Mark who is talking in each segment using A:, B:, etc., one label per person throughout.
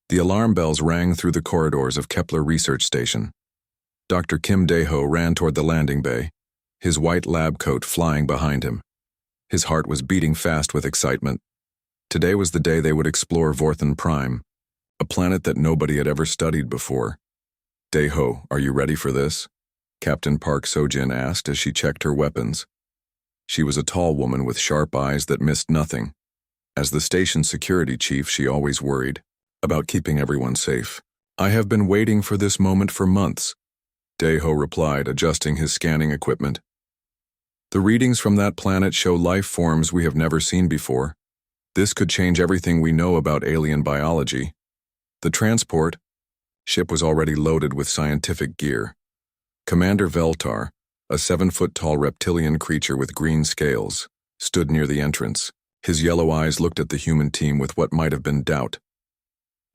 A: The alarm bells rang through the corridors of Kepler Research Station. Dr. Kim Dae-ho ran toward the landing bay, his white lab coat flying behind him. His heart was beating fast with excitement. Today was the day they would explore Vorthen Prime, a planet that nobody had ever studied before. Dae-ho, are you ready for this? Captain Park Seo-jin asked as she checked her weapons. She was a tall woman with sharp eyes that missed nothing. As the station's security chief, she always worried about keeping everyone safe. I have been waiting for this moment for months, Dae-ho replied, adjusting his scanning equipment. The readings from that planet show life forms we have never seen before. This could change everything we know about alien biology. The transport ship was already loaded with scientific gear. Commander Veltar, a 7-foot-tall reptilian creature with green scales, stood near the entrance. His yellow eyes looked at the human team with what might have been doubt.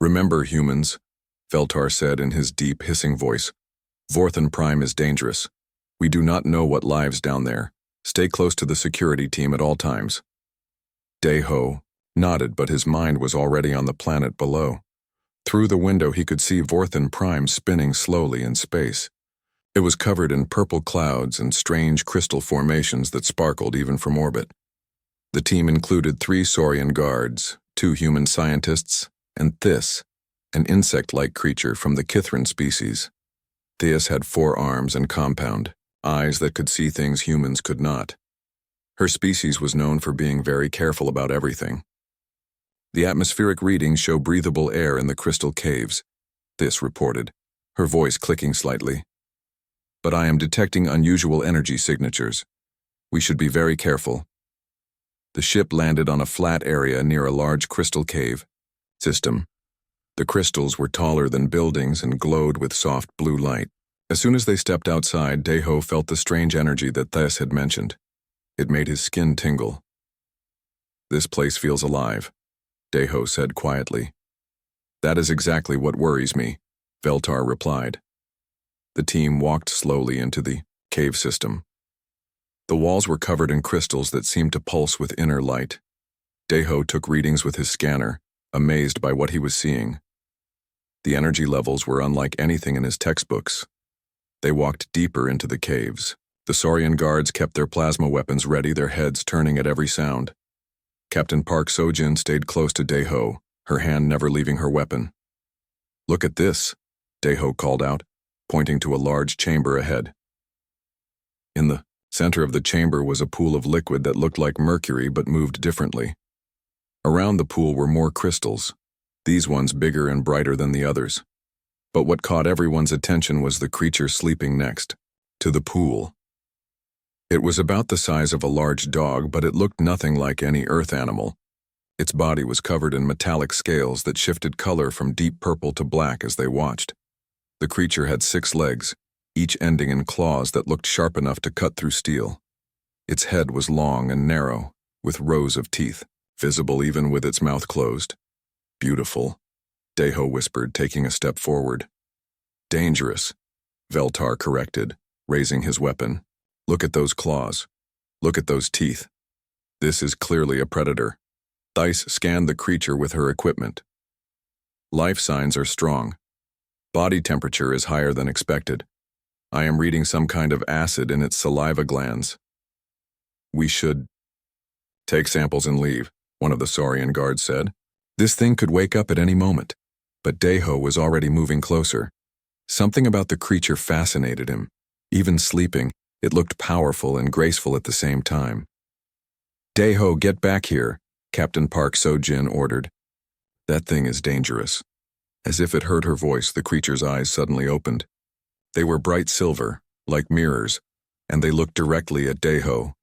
A: Remember, humans, Veltar said in his deep, hissing voice. Vorthen Prime is dangerous. We do not know what lives down there. Stay close to the security team at all times. Dae-ho nodded, but his mind was already on the planet below. Through the window he could see Vorthen Prime spinning slowly in space. It was covered in purple clouds and strange crystal formations that sparkled even from orbit. The team included 3 Saurian guards, 2 human scientists, and Thys, an insect-like creature from the Kithran species. Thys had 4 arms and compound, eyes that could see things humans could not. Her species was known for being very careful about everything. The atmospheric readings show breathable air in the crystal caves, Thys reported, her voice clicking slightly. But I am detecting unusual energy signatures. We should be very careful. The ship landed on a flat area near a large crystal cave system. The crystals were taller than buildings and glowed with soft blue light. As soon as they stepped outside, Dae-ho felt the strange energy that Thys had mentioned. It made his skin tingle. This place feels alive, Dae-ho said quietly. That is exactly what worries me, Veltar replied. The team walked slowly into the cave system. The walls were covered in crystals that seemed to pulse with inner light. Dae-ho took readings with his scanner, amazed by what he was seeing. The energy levels were unlike anything in his textbooks. They walked deeper into the caves. The Saurian guards kept their plasma weapons ready, their heads turning at every sound. Captain Park Seo-jin stayed close to Dae-ho, her hand never leaving her weapon. Look at this, Dae-ho called out, pointing to a large chamber ahead. In the center of the chamber was a pool of liquid that looked like mercury but moved differently. Around the pool were more crystals, these ones bigger and brighter than the others. But what caught everyone's attention was the creature sleeping next to the pool. It was about the size of a large dog, but it looked nothing like any earth animal. Its body was covered in metallic scales that shifted color from deep purple to black as they watched. The creature had 6 legs, each ending in claws that looked sharp enough to cut through steel. Its head was long and narrow, with rows of teeth, visible even with its mouth closed. Beautiful, Dae-ho whispered, taking a step forward. Dangerous, Veltar corrected, raising his weapon. Look at those claws. Look at those teeth. This is clearly a predator. Thys scanned the creature with her equipment. Life signs are strong. Body temperature is higher than expected. I am reading some kind of acid in its saliva glands. We should take samples and leave, one of the Saurian guards said. This thing could wake up at any moment. But Dae-ho was already moving closer. Something about the creature fascinated him. Even sleeping, it looked powerful and graceful at the same time. Dae-ho, get back here, Captain Park Seo-jin ordered. That thing is dangerous. As if it heard her voice, the creature's eyes suddenly opened. They were bright silver, like mirrors, and they looked directly at Dae-ho.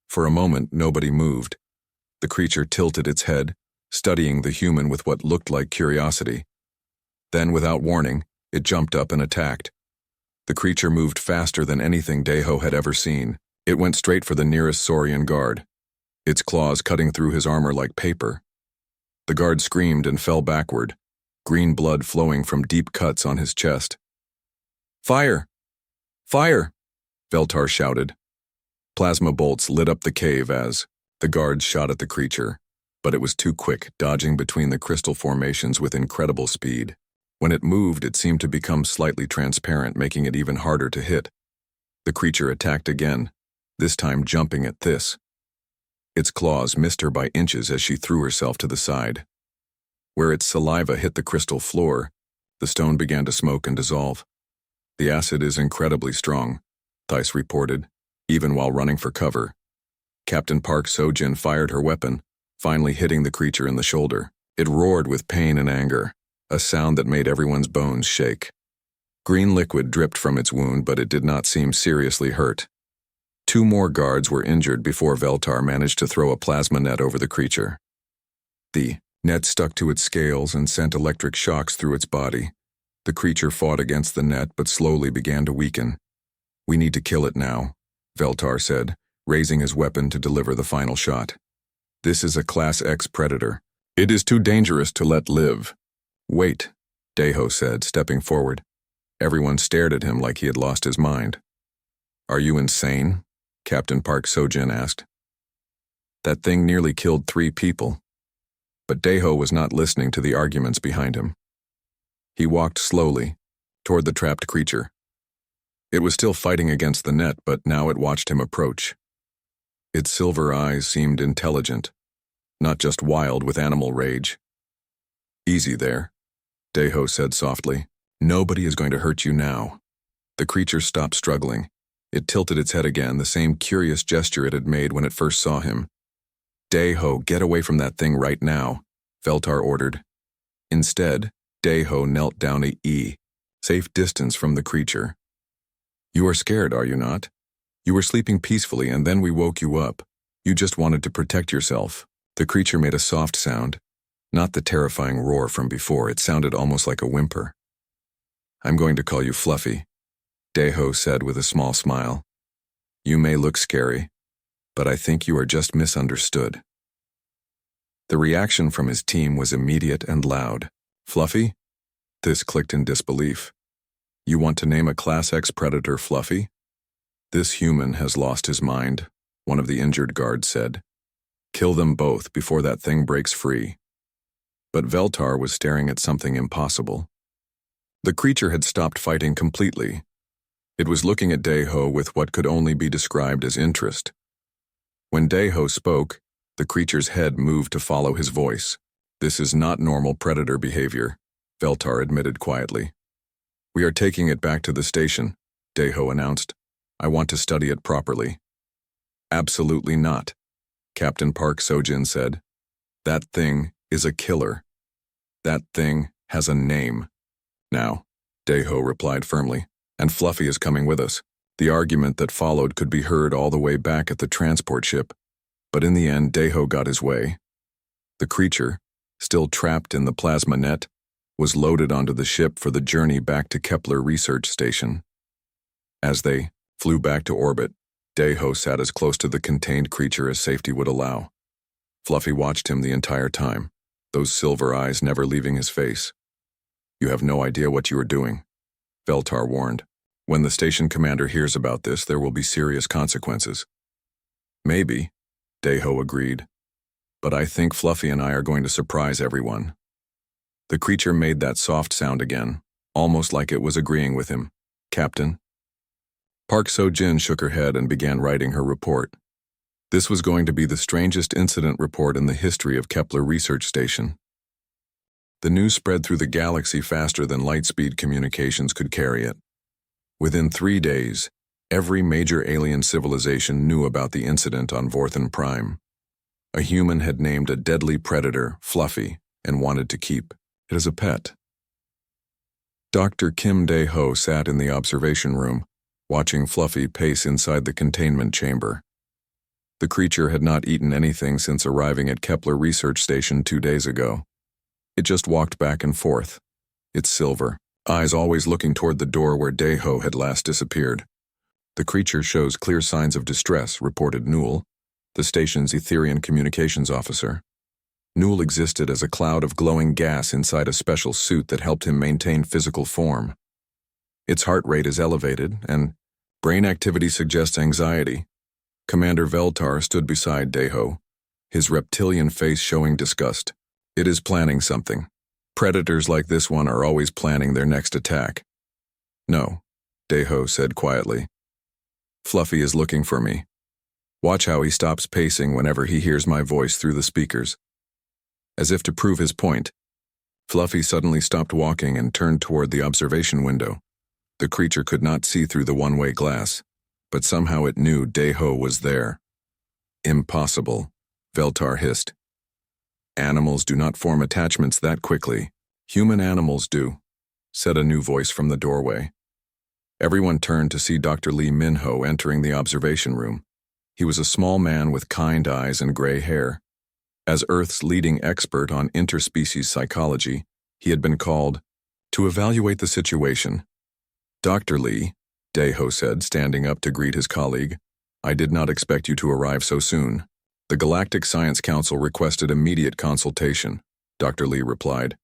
A: For a moment, nobody moved. The creature tilted its head, studying the human with what looked like curiosity. Then, without warning, it jumped up and attacked. The creature moved faster than anything Dae-ho had ever seen. It went straight for the nearest Saurian guard, its claws cutting through his armor like paper. The guard screamed and fell backward, green blood flowing from deep cuts on his chest. Fire! Fire! Veltar shouted. Plasma bolts lit up the cave as the guards shot at the creature. but it was too quick, dodging between the crystal formations with incredible speed. When it moved, it seemed to become slightly transparent, making it even harder to hit. The creature attacked again, this time jumping at this. Its claws missed her by inches as she threw herself to the side. Where its saliva hit the crystal floor, the stone began to smoke and dissolve. The acid is incredibly strong, Thais reported, even while running for cover. Captain Park Sojin fired her weapon, finally hitting the creature in the shoulder. It roared with pain and anger, a sound that made everyone's bones shake. Green liquid dripped from its wound, but it did not seem seriously hurt. 2 more guards were injured before Veltar managed to throw a plasma net over the creature. The net stuck to its scales and sent electric shocks through its body. The creature fought against the net but slowly began to weaken. "We need to kill it now," Veltar said, raising his weapon to deliver the final shot. "This is a Class X predator. It is too dangerous to let live." "Wait," Deho said, stepping forward. Everyone stared at him like he had lost his mind. "Are you insane?" Captain Park Sojin asked. "That thing nearly killed 3 people." But Deho was not listening to the arguments behind him. He walked slowly toward the trapped creature. It was still fighting against the net, but now it watched him approach. Its silver eyes seemed intelligent, not just wild with animal rage. "Easy there," Deho said softly. "Nobody is going to hurt you now." The creature stopped struggling. It tilted its head again, the same curious gesture it had made when it first saw him. "Deho, get away from that thing right now," Veltar ordered. Instead, Deho knelt down a safe distance from the creature. "You are scared, are you not? You were sleeping peacefully and then we woke you up. You just wanted to protect yourself." The creature made a soft sound, not the terrifying roar from before. It sounded almost like a whimper. "I'm going to call you Fluffy," Deho said with a small smile. "You may look scary, but I think you are just misunderstood." The reaction from his team was immediate and loud. "Fluffy?" This clicked in disbelief. "You want to name a Class X predator Fluffy?" "This human has lost his mind," one of the injured guards said. "Kill them both before that thing breaks free." But Veltar was staring at something impossible. The creature had stopped fighting completely. It was looking at Deho with what could only be described as interest. When Deho spoke, the creature's head moved to follow his voice. "This is not normal predator behavior," Veltar admitted quietly. "We are taking it back to the station," Deho announced. "I want to study it properly." "Absolutely not," Captain Park Sojin said. "That thing is a killer. That thing has a name." "Now," Deho replied firmly, "and Fluffy is coming with us." The argument that followed could be heard all the way back at the transport ship, but in the end Deho got his way. The creature, still trapped in the plasma net, was loaded onto the ship for the journey back to Kepler Research Station. As they flew back to orbit, Deho sat as close to the contained creature as safety would allow. Fluffy watched him the entire time, those silver eyes never leaving his face. "You have no idea what you are doing," Veltar warned. "When the station commander hears about this, there will be serious consequences." "Maybe," Deho agreed. "But I think Fluffy and I are going to surprise everyone." The creature made that soft sound again, almost like it was agreeing with him. "Captain?" Park Sojin shook her head and began writing her report. This was going to be the strangest incident report in the history of Kepler Research Station. The news spread through the galaxy faster than light-speed communications could carry it. Within 3 days, every major alien civilization knew about the incident on Vorthan Prime. A human had named a deadly predator Fluffy and wanted to keep it as a pet. Dr. Kim Dae-ho sat in the observation room, watching Fluffy pace inside the containment chamber. The creature had not eaten anything since arriving at Kepler Research Station 2 days ago. It just walked back and forth, its silver eyes always looking toward the door where Dae-ho had last disappeared. "The creature shows clear signs of distress," reported Newell, the station's Etherian communications officer. Newell existed as a cloud of glowing gas inside a special suit that helped him maintain physical form. "Its heart rate is elevated, and brain activity suggests anxiety." Commander Veltar stood beside Dae-ho, his reptilian face showing disgust. It is planning something. Predators like this one are always planning their next attack. No, Deho said quietly. Fluffy is looking for me. Watch how he stops pacing whenever he hears my voice through the speakers. As if to prove his point, Fluffy suddenly stopped walking and turned toward the observation window. The creature could not see through the one-way glass, but somehow it knew Deho was there. Impossible, Veltar hissed. Animals do not form attachments that quickly. Human animals do, said a new voice from the doorway. Everyone turned to see Dr. Lee Minho entering the observation room. He was a small man with kind eyes and gray hair. As Earth's leading expert on interspecies psychology, he had been called to evaluate the situation. Dr. Lee, Deho said, standing up to greet his colleague, I did not expect you to arrive so soon. The Galactic Science Council requested immediate consultation, Dr. Lee replied.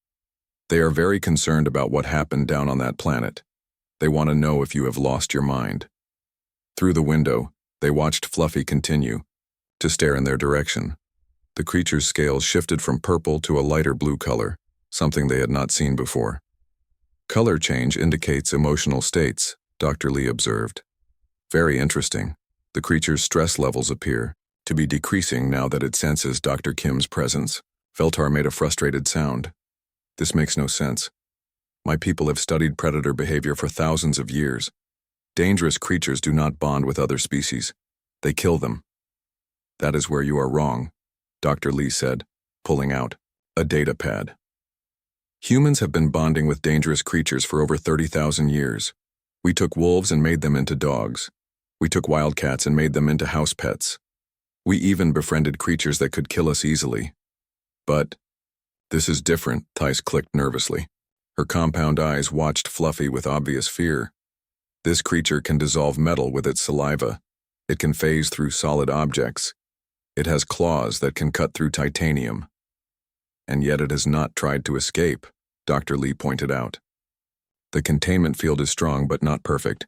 A: They are very concerned about what happened down on that planet. They want to know if you have lost your mind. Through the window, they watched Fluffy continue to stare in their direction. The creature's scales shifted from purple to a lighter blue color, something they had not seen before. Color change indicates emotional states, Dr. Lee observed. Very interesting. The creature's stress levels appear to be decreasing now that it senses Dr. Kim's presence. Veltar made a frustrated sound. This makes no sense. My people have studied predator behavior for thousands of years. Dangerous creatures do not bond with other species. They kill them. That is where you are wrong, Dr. Lee said, pulling out a data pad. Humans have been bonding with dangerous creatures for over 30,000 years. We took wolves and made them into dogs. We took wildcats and made them into house pets. We even befriended creatures that could kill us easily. But this is different, Thais clicked nervously. Her compound eyes watched Fluffy with obvious fear. This creature can dissolve metal with its saliva. It can phase through solid objects. It has claws that can cut through titanium. And yet it has not tried to escape, Dr. Lee pointed out. The containment field is strong but not perfect.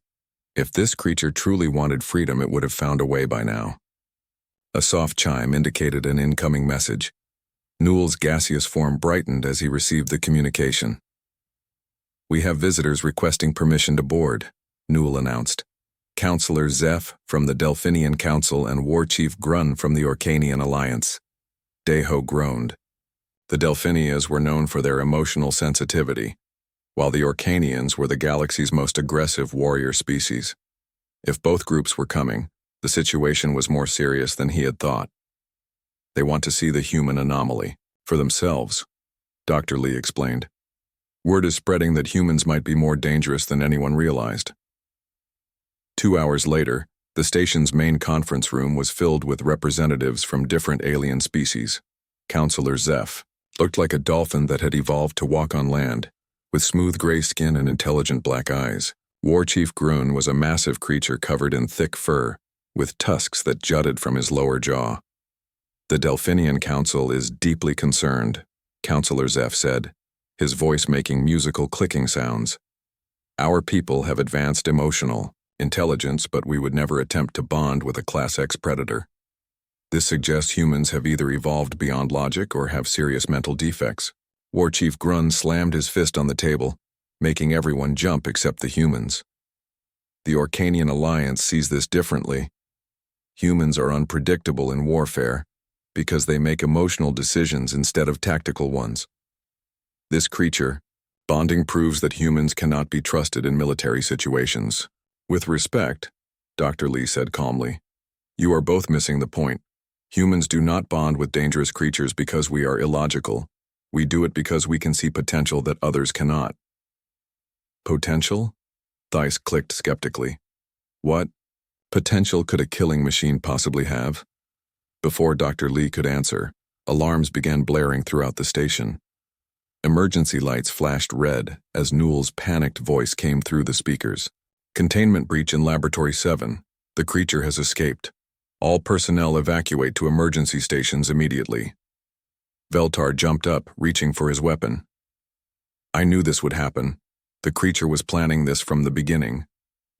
A: If this creature truly wanted freedom, it would have found a way by now. A soft chime indicated an incoming message. Newell's gaseous form brightened as he received the communication. We have visitors requesting permission to board, Newell announced. Counselor Zeph from the Delphinian Council and War Chief Grun from the Orcanian Alliance. Deho groaned. The Delphinias were known for their emotional sensitivity, while the Orcanians were the galaxy's most aggressive warrior species. If both groups were coming, the situation was more serious than he had thought. They want to see the human anomaly for themselves, Dr. Lee explained. Word is spreading that humans might be more dangerous than anyone realized. 2 hours later, the station's main conference room was filled with representatives from different alien species. Counselor Zeph looked like a dolphin that had evolved to walk on land, with smooth gray skin and intelligent black eyes. War Chief Grun was a massive creature covered in thick fur, with tusks that jutted from his lower jaw. The Delphinian Council is deeply concerned, Counselor Zeph said, his voice making musical clicking sounds. Our people have advanced emotional intelligence, but we would never attempt to bond with a Class X predator. This suggests humans have either evolved beyond logic or have serious mental defects. War Chief Grun slammed his fist on the table, making everyone jump except the humans. The Orcanian Alliance sees this differently. Humans are unpredictable in warfare because they make emotional decisions instead of tactical ones. This creature, bonding proves that humans cannot be trusted in military situations. With respect, Dr. Lee said calmly, you are both missing the point. Humans do not bond with dangerous creatures because we are illogical. We do it because we can see potential that others cannot. Potential? Thais clicked skeptically. What potential could a killing machine possibly have? Before Dr. Lee could answer, alarms began blaring throughout the station. Emergency lights flashed red as Newell's panicked voice came through the speakers. Containment breach in Laboratory 7. The creature has escaped. All personnel evacuate to emergency stations immediately. Veltar jumped up, reaching for his weapon. I knew this would happen. The creature was planning this from the beginning.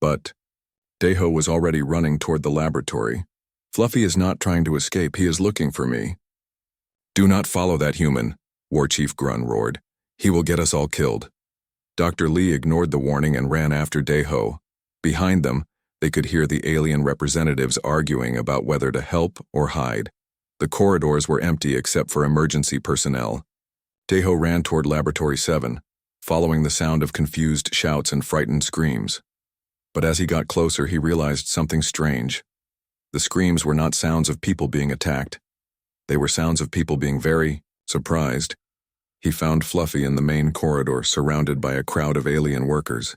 A: But Deho was already running toward the laboratory. Fluffy is not trying to escape, he is looking for me, "Do not follow that human," War Chief Grun roared. "He will get us all killed." Dr. Lee ignored the warning and ran after Daeho. Behind them, they could hear the alien representatives arguing about whether to help or hide. The corridors were empty except for emergency personnel. Daeho ran toward Laboratory 7, following the sound of confused shouts and frightened screams. But as he got closer, he realized something strange. The screams were not sounds of people being attacked. They were sounds of people being very surprised. He found Fluffy in the main corridor, surrounded by a crowd of alien workers.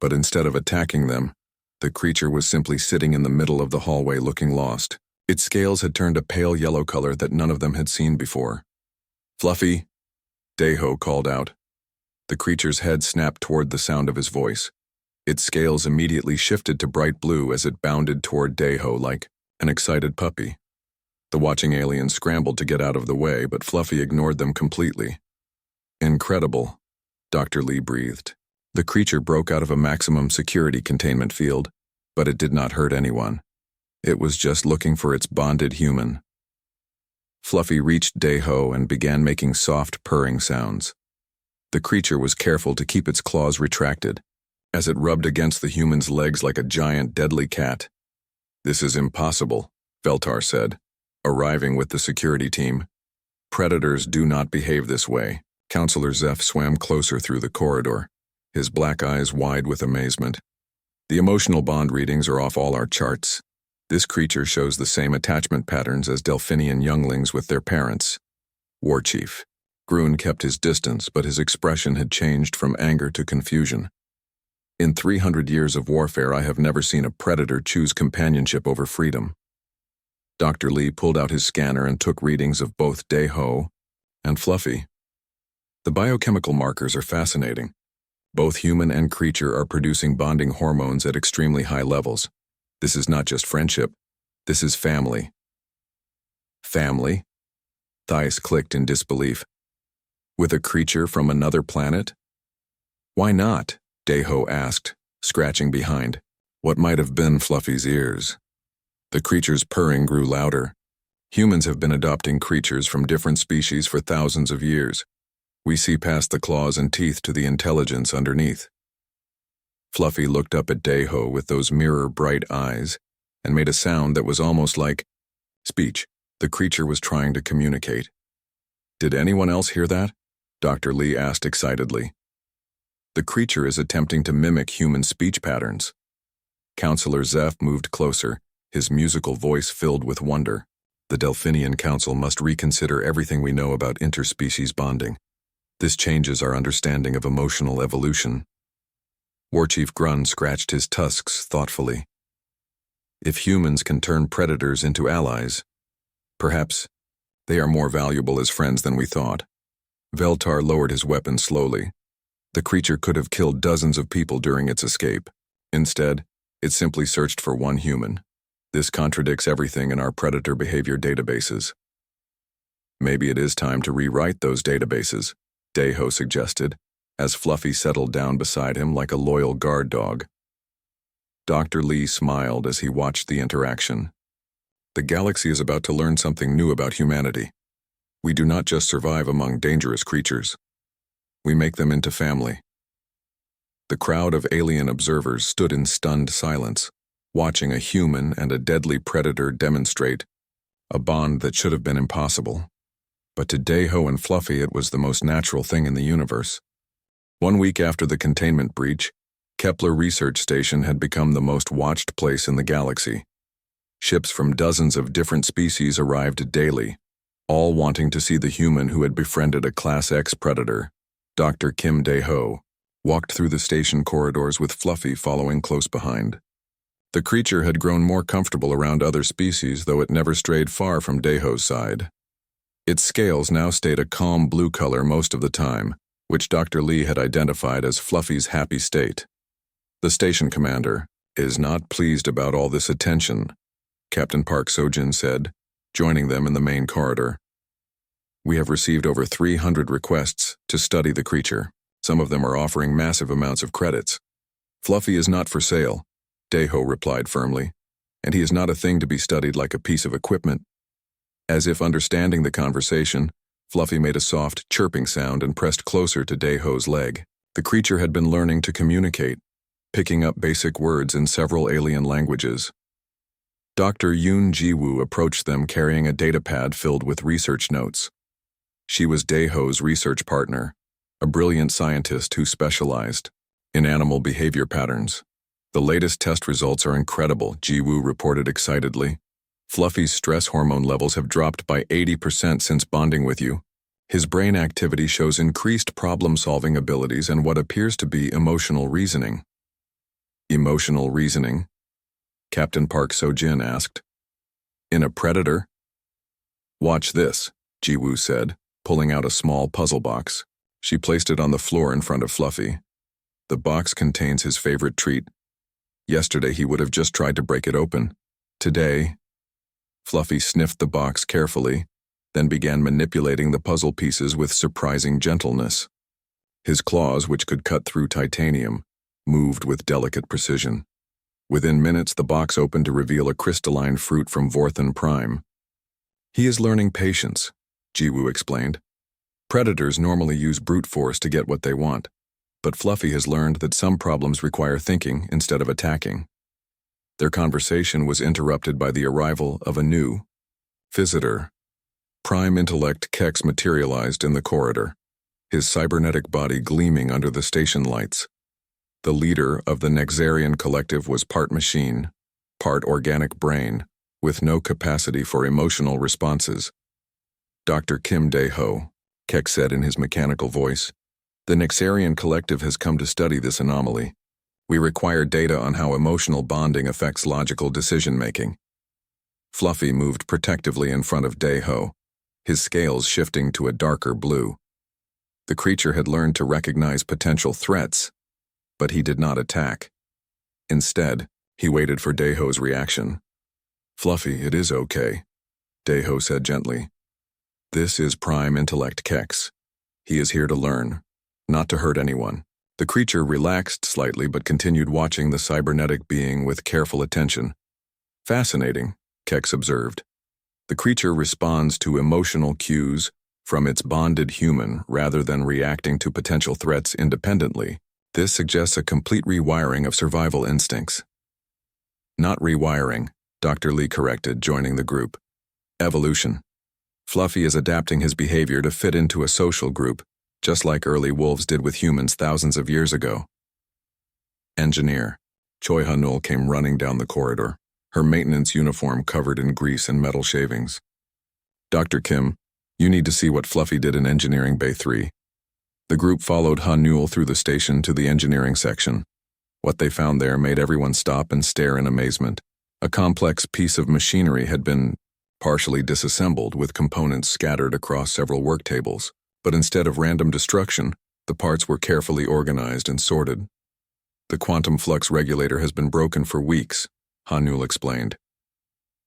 A: But instead of attacking them, the creature was simply sitting in the middle of the hallway looking lost. Its scales had turned a pale yellow color that none of them had seen before. "Fluffy," Daeho called out. The creature's head snapped toward the sound of his voice. Its scales immediately shifted to bright blue as it bounded toward Daeho like an excited puppy. The watching aliens scrambled to get out of the way, but Fluffy ignored them completely. "Incredible," Dr. Lee breathed. The creature broke out of a maximum security containment field, but it did not hurt anyone. It was just looking for its bonded human. Fluffy reached Daeho and began making soft purring sounds. The creature was careful to keep its claws retracted, as it rubbed against the human's legs like a giant deadly cat. "This is impossible," Veltar said, arriving with the security team. "Predators do not behave this way." Counselor Zeph swam closer through the corridor, his black eyes wide with amazement. "The emotional bond readings are off all our charts. This creature shows the same attachment patterns as Delphinian younglings with their parents." War Chief Grun kept his distance, but his expression had changed from anger to confusion. "In 300 years of warfare, I have never seen a predator choose companionship over freedom." Dr. Lee pulled out his scanner and took readings of both Daeho and Fluffy. "The biochemical markers are fascinating. Both human and creature are producing bonding hormones at extremely high levels. This is not just friendship. This is family." "Family?" Thais clicked in disbelief. "With a creature from another planet?" "Why not?" Daeho asked, scratching behind what might have been Fluffy's ears. The creature's purring grew louder. "Humans have been adopting creatures from different species for thousands of years. We see past the claws and teeth to the intelligence underneath." Fluffy looked up at Daeho with those mirror-bright eyes and made a sound that was almost like speech. The creature was trying to communicate. "Did anyone else hear that?" Dr. Lee asked excitedly. "The creature is attempting to mimic human speech patterns." Counselor Zeph moved closer, his musical voice filled with wonder. "The Delphinian Council must reconsider everything we know about interspecies bonding. This changes our understanding of emotional evolution." War Chief Grun scratched his tusks thoughtfully. "If humans can turn predators into allies, perhaps they are more valuable as friends than we thought." Veltar lowered his weapon slowly. The creature could have killed dozens of people during its escape. Instead, it simply searched for one human. This contradicts everything in our predator behavior databases. "Maybe it is time to rewrite those databases," Daeho suggested, as Fluffy settled down beside him like a loyal guard dog. Dr. Lee smiled as he watched the interaction. "The galaxy is about to learn something new about humanity. We do not just survive among dangerous creatures. We make them into family." The crowd of alien observers stood in stunned silence, watching a human and a deadly predator demonstrate a bond that should have been impossible. But to Daeho and Fluffy, it was the most natural thing in the universe. 1 week after the containment breach, Kepler Research Station had become the most watched place in the galaxy. Ships from dozens of different species arrived daily, all wanting to see the human who had befriended a Class X predator. Dr. Kim Daeho walked through the station corridors with Fluffy following close behind. The creature had grown more comfortable around other species, though it never strayed far from Daeho's side. Its scales now stayed a calm blue color most of the time, which Dr. Lee had identified as Fluffy's happy state. "The station commander is not pleased about all this attention," Captain Park Sojin said, joining them in the main corridor. "We have received over 300 requests to study the creature. Some of them are offering massive amounts of credits." "Fluffy is not for sale," Daeho replied firmly, "and he is not a thing to be studied like a piece of equipment." As if understanding the conversation, Fluffy made a soft, chirping sound and pressed closer to Daeho's leg. The creature had been learning to communicate, picking up basic words in several alien languages. Dr. Yoon Ji-woo approached them carrying a datapad filled with research notes. She was Daeho's research partner, a brilliant scientist who specialized in animal behavior patterns. The latest test results are incredible, Ji-woo reported excitedly. Fluffy's stress hormone levels have dropped by 80% since bonding with you. His brain activity shows increased problem-solving abilities and what appears to be emotional reasoning. Emotional reasoning? Captain Park So-jin asked. In a predator? Watch this, Ji-woo said, pulling out a small puzzle box. She placed it on the floor in front of Fluffy. The box contains his favorite treat. Yesterday he would have just tried to break it open. Today, Fluffy sniffed the box carefully, then began manipulating the puzzle pieces with surprising gentleness. His claws, which could cut through titanium, moved with delicate precision. Within minutes, the box opened to reveal a crystalline fruit from Vorthan Prime. He is learning patience, Ji-woo explained. Predators normally use brute force to get what they want, but Fluffy has learned that some problems require thinking instead of attacking. Their conversation was interrupted by the arrival of a new visitor. Prime Intellect Kex materialized in the corridor, his cybernetic body gleaming under the station lights. The leader of the Nexarian collective was part machine, part organic brain, with no capacity for emotional responses. Dr. Kim Dae-ho, Kex said in his mechanical voice, the Nexarian collective has come to study this anomaly. We require data on how emotional bonding affects logical decision-making. Fluffy moved protectively in front of Dae-ho, his scales shifting to a darker blue. The creature had learned to recognize potential threats, but he did not attack. Instead, he waited for Daeho's reaction. Fluffy, it is okay, Dae-ho said gently. This is Prime Intellect Kex. He is here to learn, not to hurt anyone. The creature relaxed slightly but continued watching the cybernetic being with careful attention. Fascinating, Kex observed. The creature responds to emotional cues from its bonded human rather than reacting to potential threats independently. This suggests a complete rewiring of survival instincts. Not rewiring, Dr. Lee corrected, joining the group. Evolution. Fluffy is adapting his behavior to fit into a social group, just like early wolves did with humans thousands of years ago. Engineer. Choi Ha-nul came running down the corridor, her maintenance uniform covered in grease and metal shavings. Dr. Kim, you need to see what Fluffy did in Engineering Bay 3. The group followed Ha-nul through the station to the engineering section. What they found there made everyone stop and stare in amazement. A complex piece of machinery had been partially disassembled with components scattered across several work tables. But instead of random destruction, the parts were carefully organized and sorted. The quantum flux regulator has been broken for weeks, Ha-nul explained.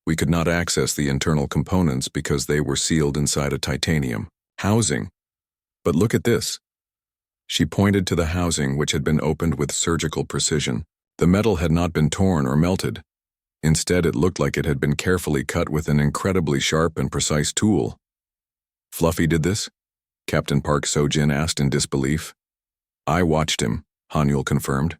A: We could not access the internal components because they were sealed inside a titanium housing. But look at this. She pointed to the housing, which had been opened with surgical precision. The metal had not been torn or melted. Instead, it looked like it had been carefully cut with an incredibly sharp and precise tool. Fluffy did this? Captain Park So-jin asked in disbelief. I watched him, Ha-nul confirmed.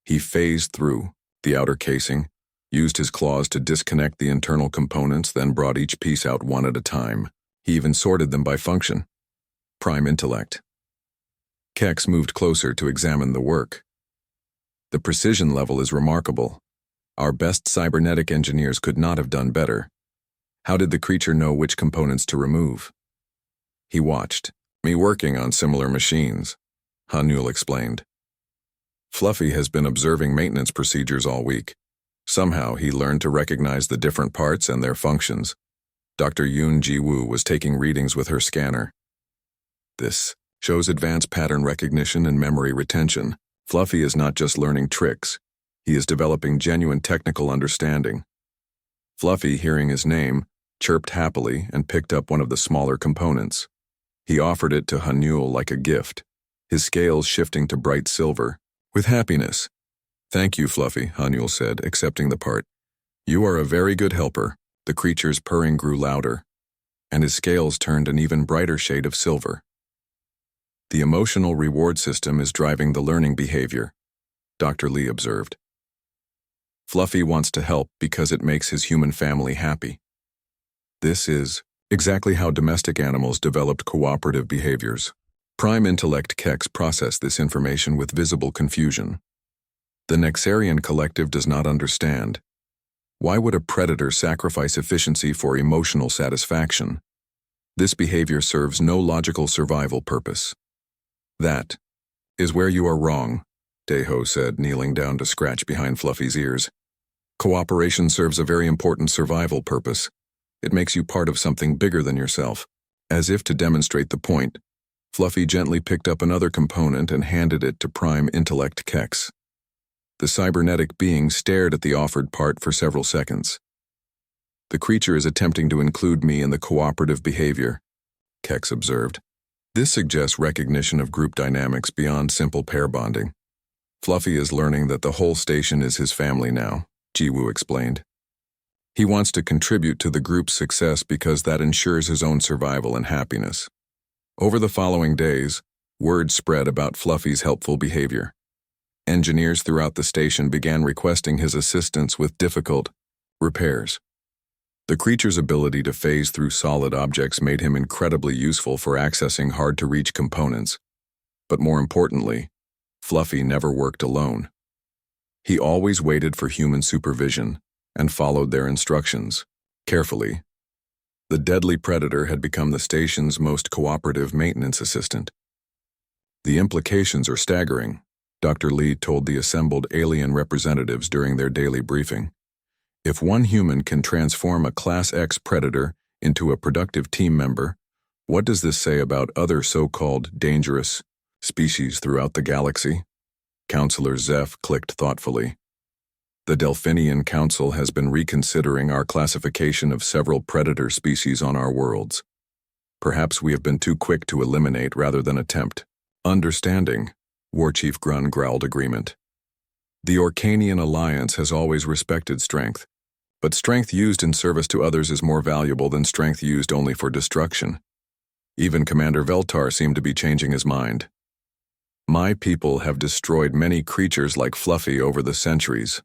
A: He phased through the outer casing, used his claws to disconnect the internal components, then brought each piece out one at a time. He even sorted them by function. Prime Intellect. Kex moved closer to examine the work. The precision level is remarkable. Our best cybernetic engineers could not have done better. How did the creature know which components to remove? He watched me working on similar machines, Ha-nul explained. Fluffy has been observing maintenance procedures all week. Somehow he learned to recognize the different parts and their functions. Dr. Yoon Ji-woo was taking readings with her scanner. This shows advanced pattern recognition and memory retention. Fluffy is not just learning tricks. He is developing genuine technical understanding. Fluffy, hearing his name, chirped happily and picked up one of the smaller components. He offered it to Ha-nul like a gift, his scales shifting to bright silver. With happiness. Thank you, Fluffy, Ha-nul said, accepting the part. You are a very good helper. The creature's purring grew louder. and his scales turned an even brighter shade of silver. The emotional reward system is driving the learning behavior, Dr. Lee observed. Fluffy wants to help because it makes his human family happy. This is exactly how domestic animals developed cooperative behaviors. Prime intellect Kex processed this information with visible confusion. The Nexarian collective does not understand. Why would a predator sacrifice efficiency for emotional satisfaction? This behavior serves no logical survival purpose. That is where you are wrong, Deho said, kneeling down to scratch behind Fluffy's ears. Cooperation serves a very important survival purpose. It makes you part of something bigger than yourself. As if to demonstrate the point, Fluffy gently picked up another component and handed it to Prime Intellect Kex. The cybernetic being stared at the offered part for several seconds. The creature is attempting to include me in the cooperative behavior, Kex observed. This suggests recognition of group dynamics beyond simple pair bonding. Fluffy is learning that the whole station is his family now, Jiwoo explained. He wants to contribute to the group's success because that ensures his own survival and happiness. Over the following days, word spread about Fluffy's helpful behavior. Engineers throughout the station began requesting his assistance with difficult repairs. The creature's ability to phase through solid objects made him incredibly useful for accessing hard-to-reach components. But more importantly, Fluffy never worked alone. He always waited for human supervision and followed their instructions carefully. The deadly predator had become the station's most cooperative maintenance assistant. The implications are staggering, Dr. Lee told the assembled alien representatives during their daily briefing. If one human can transform a Class X predator into a productive team member, what does this say about other so-called dangerous species throughout the galaxy? Counselor Zeph clicked thoughtfully. The Delphinian Council has been reconsidering our classification of several predator species on our worlds. Perhaps we have been too quick to eliminate rather than attempt. Understanding, War Chief Grun growled agreement. The Orcanian Alliance has always respected strength, but strength used in service to others is more valuable than strength used only for destruction. Even Commander Veltar seemed to be changing his mind. My people have destroyed many creatures like Fluffy over the centuries.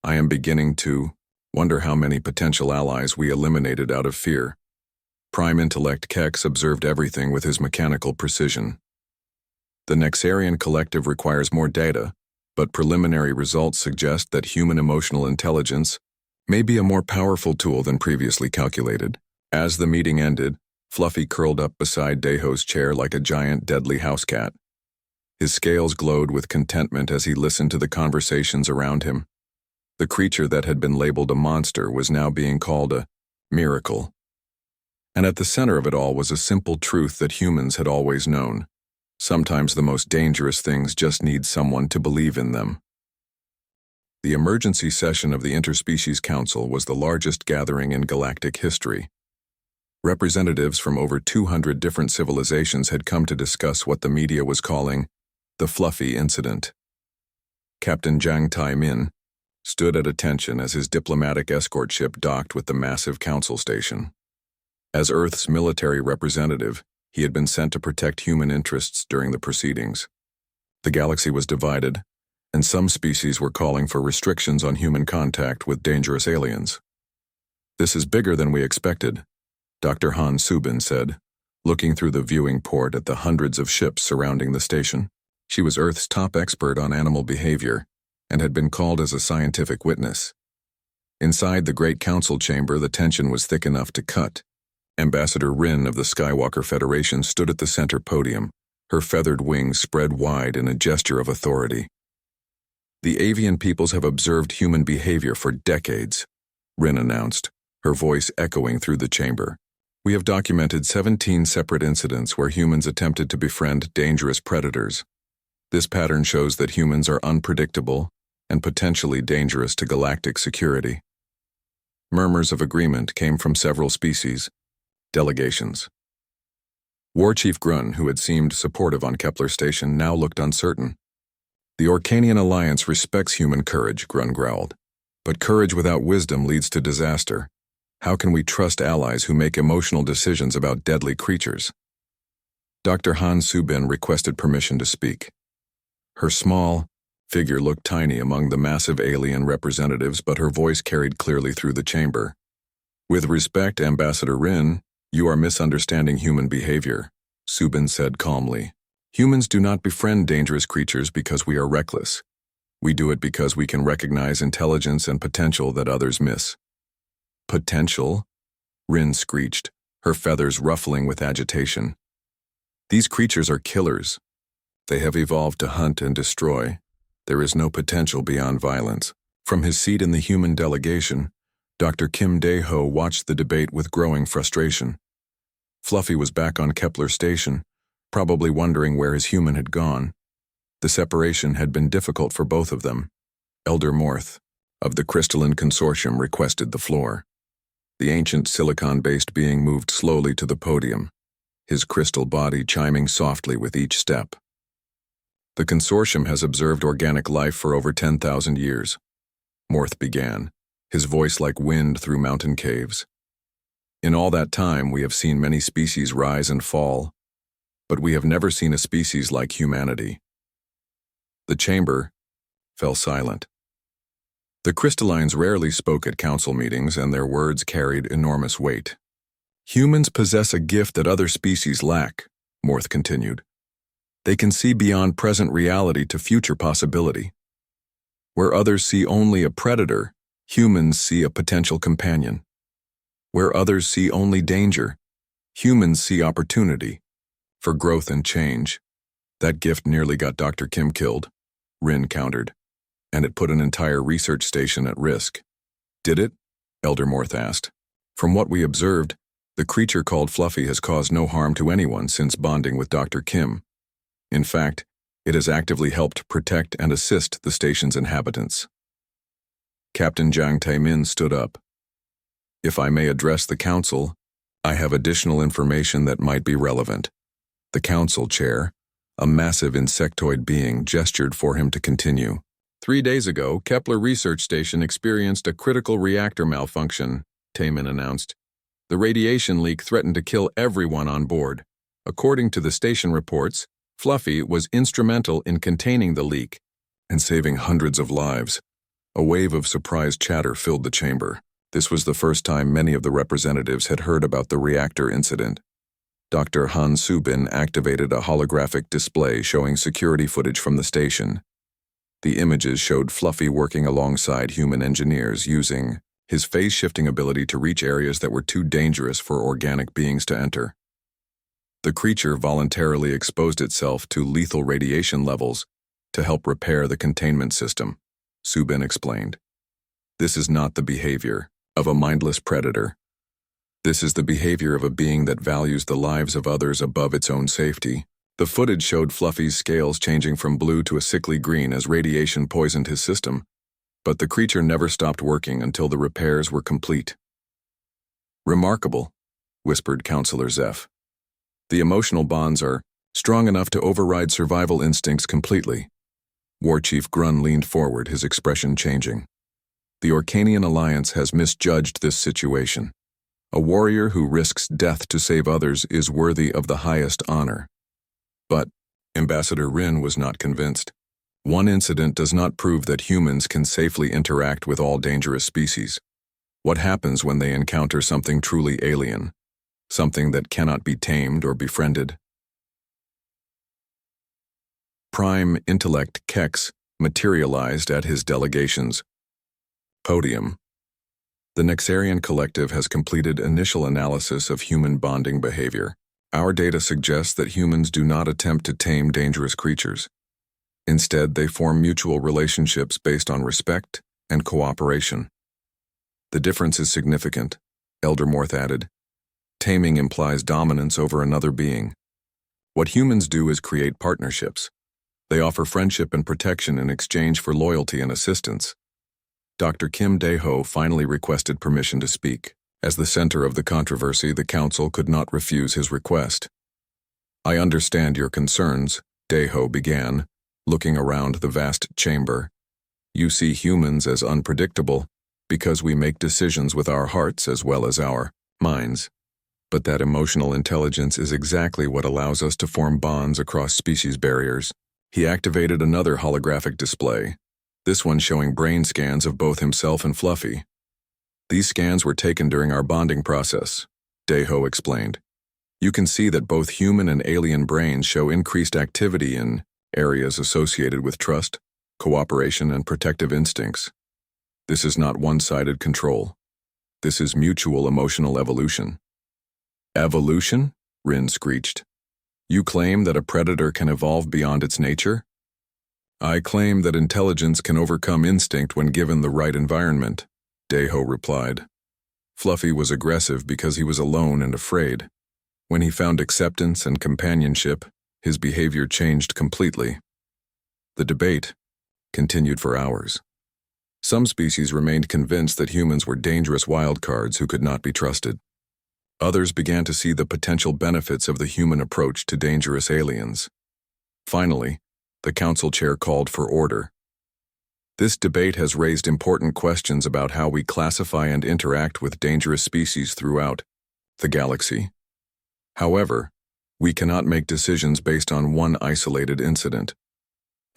A: I am beginning to wonder how many potential allies we eliminated out of fear. Prime Intellect Kex observed everything with his mechanical precision. The Nexarian collective requires more data, but preliminary results suggest that human emotional intelligence may be a more powerful tool than previously calculated. As the meeting ended, Fluffy curled up beside Deho's chair like a giant deadly house cat. His scales glowed with contentment as he listened to the conversations around him. The creature that had been labeled a monster was now being called a miracle. And at the center of it all was a simple truth that humans had always known. Sometimes the most dangerous things just need someone to believe in them. The emergency session of the Interspecies Council was the largest gathering in galactic history. Representatives from over 200 different civilizations had come to discuss what the media was calling the Fluffy Incident. Captain Jiang Tai-min stood at attention as his diplomatic escort ship docked with the massive council station. As Earth's military representative, he had been sent to protect human interests during the proceedings. The galaxy was divided, and some species were calling for restrictions on human contact with dangerous aliens. This is bigger than we expected, Dr. Han Subin said, looking through the viewing port at the hundreds of ships surrounding the station. She was Earth's top expert on animal behavior and had been called as a scientific witness. Inside the Great Council chamber, the tension was thick enough to cut. Ambassador Rin of the Skywalker Federation stood at the center podium, her feathered wings spread wide in a gesture of authority. The avian peoples have observed human behavior for decades, Rin announced, her voice echoing through the chamber. We have documented 17 separate incidents where humans attempted to befriend dangerous predators. This pattern shows that humans are unpredictable and potentially dangerous to galactic security. Murmurs of agreement came from several species, delegations. War Chief Grun, who had seemed supportive on Kepler Station, now looked uncertain. The Orcanian Alliance respects human courage, Grun growled. But courage without wisdom leads to disaster. How can we trust allies who make emotional decisions about deadly creatures? Dr. Han Subin requested permission to speak. Her small figure looked tiny among the massive alien representatives, but her voice carried clearly through the chamber. With respect, Ambassador Rin, you are misunderstanding human behavior, Subin said calmly. Humans do not befriend dangerous creatures because we are reckless. We do it because we can recognize intelligence and potential that others miss. Potential? Rin screeched, her feathers ruffling with agitation. These creatures are killers. They have evolved to hunt and destroy. There is no potential beyond violence. From his seat in the human delegation, Dr. Kim Dae-ho watched the debate with growing frustration. Fluffy was back on Kepler Station, probably wondering where his human had gone. The separation had been difficult for both of them. Elder Morth, of the Crystalline Consortium, requested the floor. The ancient silicon-based being moved slowly to the podium, his crystal body chiming softly with each step. The consortium has observed organic life for over 10,000 years, Morth began, his voice like wind through mountain caves. In all that time, we have seen many species rise and fall, but we have never seen a species like humanity. The chamber fell silent. The crystallines rarely spoke at council meetings, and their words carried enormous weight. Humans possess a gift that other species lack, Morth continued. They can see beyond present reality to future possibility. Where others see only a predator, humans see a potential companion. Where others see only danger, humans see opportunity for growth and change. That gift nearly got Dr. Kim killed, Rin countered, and it put an entire research station at risk. Did it? Elder Morth asked. From what we observed, the creature called Fluffy has caused no harm to anyone since bonding with Dr. Kim. In fact, it has actively helped protect and assist the station's inhabitants. Captain Jiang Taemin stood up. If I may address the council, I have additional information that might be relevant. The council chair, a massive insectoid being, gestured for him to continue. 3 days ago, Kepler Research Station experienced a critical reactor malfunction, Taemin announced. The radiation leak threatened to kill everyone on board. According to the station reports, Fluffy was instrumental in containing the leak and saving hundreds of lives. A wave of surprised chatter filled the chamber. This was the first time many of the representatives had heard about the reactor incident. Dr. Han Subin activated a holographic display showing security footage from the station. The images showed Fluffy working alongside human engineers using his phase-shifting ability to reach areas that were too dangerous for organic beings to enter. The creature voluntarily exposed itself to lethal radiation levels to help repair the containment system, Subin explained. This is not the behavior of a mindless predator. This is the behavior of a being that values the lives of others above its own safety. The footage showed Fluffy's scales changing from blue to a sickly green as radiation poisoned his system, but the creature never stopped working until the repairs were complete. Remarkable, whispered Counselor Zeph. The emotional bonds are strong enough to override survival instincts completely. War Chief Grun leaned forward, his expression changing. The Orcanian Alliance has misjudged this situation. A warrior who risks death to save others is worthy of the highest honor. But Ambassador Rin was not convinced. One incident does not prove that humans can safely interact with all dangerous species. What happens when they encounter something truly alien? Something that cannot be tamed or befriended? Prime Intellect Kex materialized at his delegation's podium. The Nexarian Collective has completed initial analysis of human bonding behavior. Our data suggests that humans do not attempt to tame dangerous creatures. Instead, they form mutual relationships based on respect and cooperation. The difference is significant, Elder Morth added. Taming implies dominance over another being. What humans do is create partnerships. They offer friendship and protection in exchange for loyalty and assistance. Dr. Kim Dae-ho finally requested permission to speak. As the center of the controversy, the council could not refuse his request. I understand your concerns, Dae-ho began, looking around the vast chamber. You see humans as unpredictable, because we make decisions with our hearts as well as our minds. But that emotional intelligence is exactly what allows us to form bonds across species barriers. He activated another holographic display, this one showing brain scans of both himself and Fluffy. These scans were taken during our bonding process, Deho explained. You can see that both human and alien brains show increased activity in areas associated with trust, cooperation, and protective instincts. This is not one-sided control. This is mutual emotional evolution. Evolution? Rin screeched. You claim that a predator can evolve beyond its nature? I claim that intelligence can overcome instinct when given the right environment, Deho replied. Fluffy was aggressive because he was alone and afraid. When he found acceptance and companionship, his behavior changed completely. The debate continued for hours. Some species remained convinced that humans were dangerous wildcards who could not be trusted. Others began to see the potential benefits of the human approach to dangerous aliens. Finally, the council chair called for order. This debate has raised important questions about how we classify and interact with dangerous species throughout the galaxy. However, we cannot make decisions based on one isolated incident.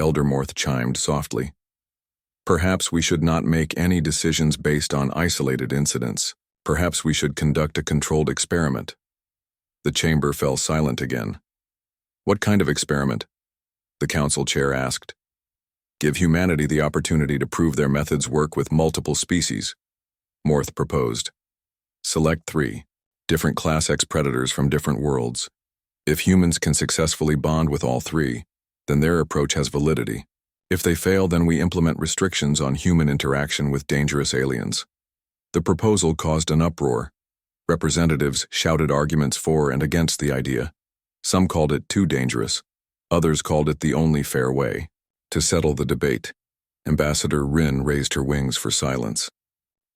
A: Elder Morth chimed softly. Perhaps we should not make any decisions based on isolated incidents. Perhaps we should conduct a controlled experiment. The chamber fell silent again. What kind of experiment? The council chair asked. Give humanity the opportunity to prove their methods work with multiple species, Morth proposed. Select 3 different Class X predators from different worlds. If humans can successfully bond with all 3, then their approach has validity. If they fail, then we implement restrictions on human interaction with dangerous aliens. The proposal caused an uproar. Representatives shouted arguments for and against the idea. Some called it too dangerous. Others called it the only fair way. To settle the debate, Ambassador Rin raised her wings for silence.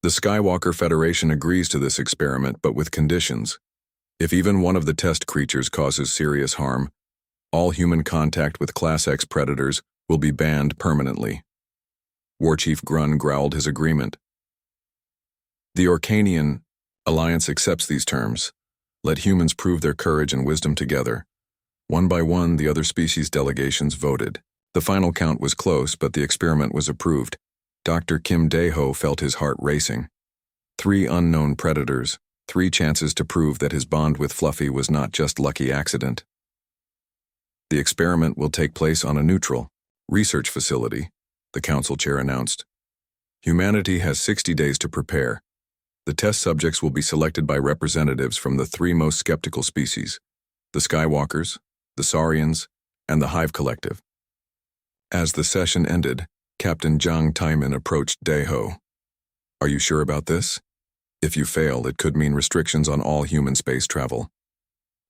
A: The Skywalker Federation agrees to this experiment, but with conditions. If even one of the test creatures causes serious harm, all human contact with Class X predators will be banned permanently. War Chief Grun growled his agreement. The Orcanian Alliance accepts these terms. Let humans prove their courage and wisdom together. One by one, the other species delegations voted. The final count was close, but the experiment was approved. Dr. Kim Deho felt his heart racing. 3 unknown predators, 3 chances to prove that his bond with Fluffy was not just lucky accident. The experiment will take place on a neutral research facility, the council chair announced. Humanity has 60 days to prepare. The test subjects will be selected by representatives from the 3 most skeptical species, the Skywalkers, the Saurians, and the Hive Collective. As the session ended, Captain Zhang Taiman approached Deho. Are you sure about this? If you fail, it could mean restrictions on all human space travel.